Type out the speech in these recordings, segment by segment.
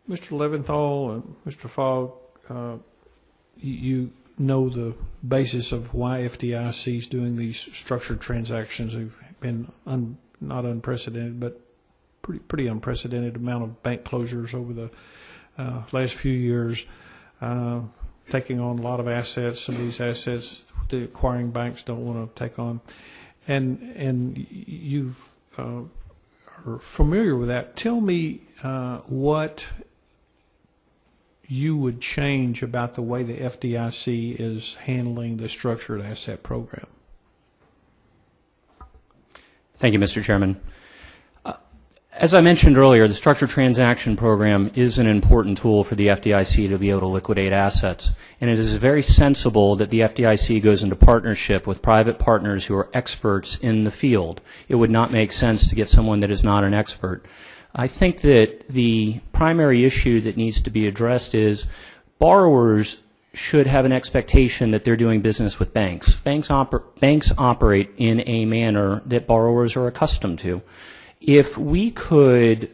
Mr. Leventhal and Mr. Fogg, you know the basis of why FDIC is doing these structured transactions. They've been not unprecedented, but pretty unprecedented amount of bank closures over the last few years, taking on a lot of assets. Some of these assets the acquiring banks don't want to take on, and you are familiar with that. Tell me what you would change about the way the FDIC is handling the structured asset program. Thank you, Mr. Chairman. As I mentioned earlier, the structured transaction program is an important tool for the FDIC to be able to liquidate assets. And it is very sensible that the FDIC goes into partnership with private partners who are experts in the field. It would not make sense to get someone that is not an expert. I think that the primary issue that needs to be addressed is borrowers should have an expectation that they're doing business with banks. Banks operate in a manner that borrowers are accustomed to. If we could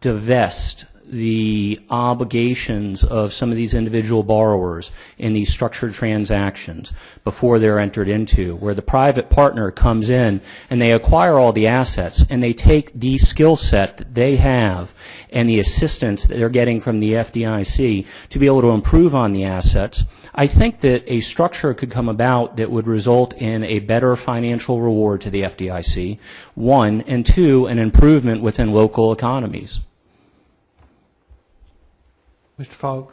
divest the obligations of some of these individual borrowers in these structured transactions before they're entered into, where the private partner comes in and they acquire all the assets and they take the skill set that they have and the assistance that they're getting from the FDIC to be able to improve on the assets, I think that a structure could come about that would result in a better financial reward to the FDIC, one, and two, an improvement within local economies. Mr. Fogg?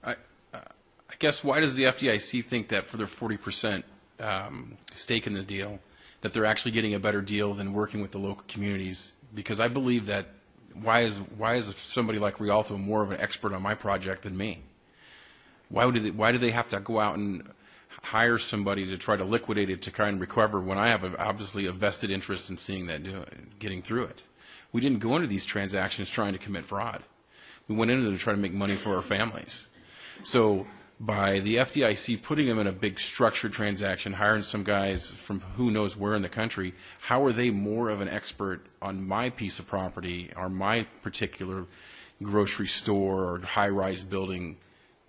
I guess why does the FDIC think that for their 40% stake in the deal, that they're actually getting a better deal than working with the local communities? Because I believe that why is somebody like Rialto more of an expert on my project than me? Why do they have to go out and hire somebody to try to liquidate it to try and recover when I have obviously a vested interest in seeing that getting through it? We didn't go into these transactions trying to commit fraud. We went into them to try to make money for our families. So by the FDIC putting them in a big structured transaction, hiring some guys from who knows where in the country, how are they more of an expert on my piece of property or my particular grocery store or high-rise building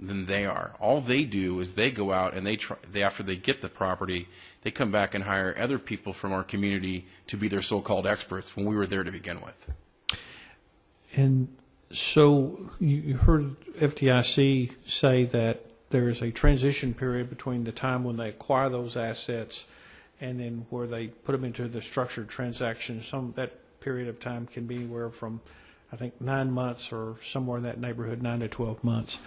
than they are? All they do is they go out and after they get the property, they come back and hire other people from our community to be their so-called experts when we were there to begin with. And so you heard FDIC say that there is a transition period between the time when they acquire those assets and then where they put them into the structured transaction. That period of time can be anywhere from, I think, 9 months or somewhere in that neighborhood, 9 to 12 months.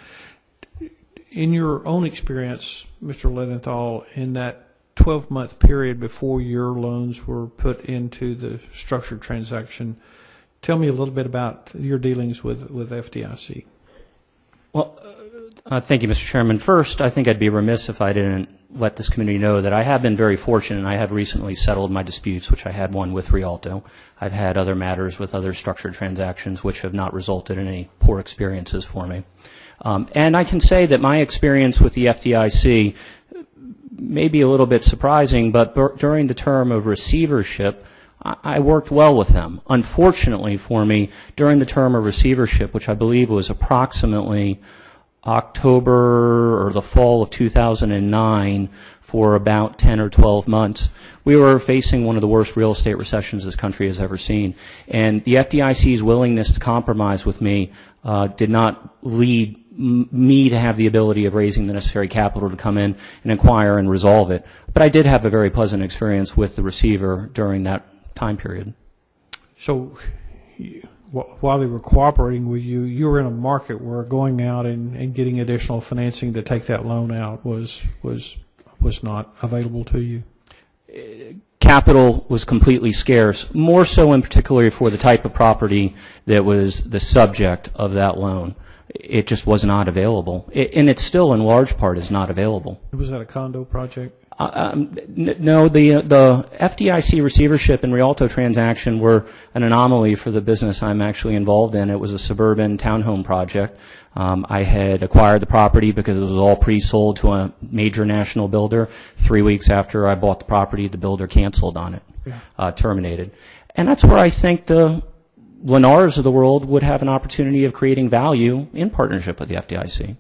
In your own experience, Mr. Leventhal, in that 12-month period before your loans were put into the structured transaction, tell me a little bit about your dealings with FDIC. Well, thank you, Mr. Chairman. First, I think I'd be remiss if I didn't let this community know that I have been very fortunate. I have recently settled my disputes, which I had one with Rialto. I've had other matters with other structured transactions which have not resulted in any poor experiences for me. And I can say that my experience with the FDIC may be a little bit surprising, but during the term of receivership, I worked well with them. Unfortunately for me, during the term of receivership, which I believe was approximately October or the fall of 2009 for about 10 or 12 months, we were facing one of the worst real estate recessions this country has ever seen. And the FDIC's willingness to compromise with me did not lead me to have the ability of raising the necessary capital to come in and inquire and resolve it. But I did have a very pleasant experience with the receiver during that time period. So while they were cooperating with you, you were in a market where going out and getting additional financing to take that loan out was not available to you? Capital was completely scarce, more so in particular for the type of property that was the subject of that loan. It just was not available, and it still in large part is not available. Was that a condo project? No, the FDIC receivership and Rialto transaction were an anomaly for the business I'm actually involved in. It was a suburban townhome project. I had acquired the property because it was all pre-sold to a major national builder. 3 weeks after I bought the property, the builder canceled on it, terminated. And that's where I think the Lennars of the world would have an opportunity of creating value in partnership with the FDIC.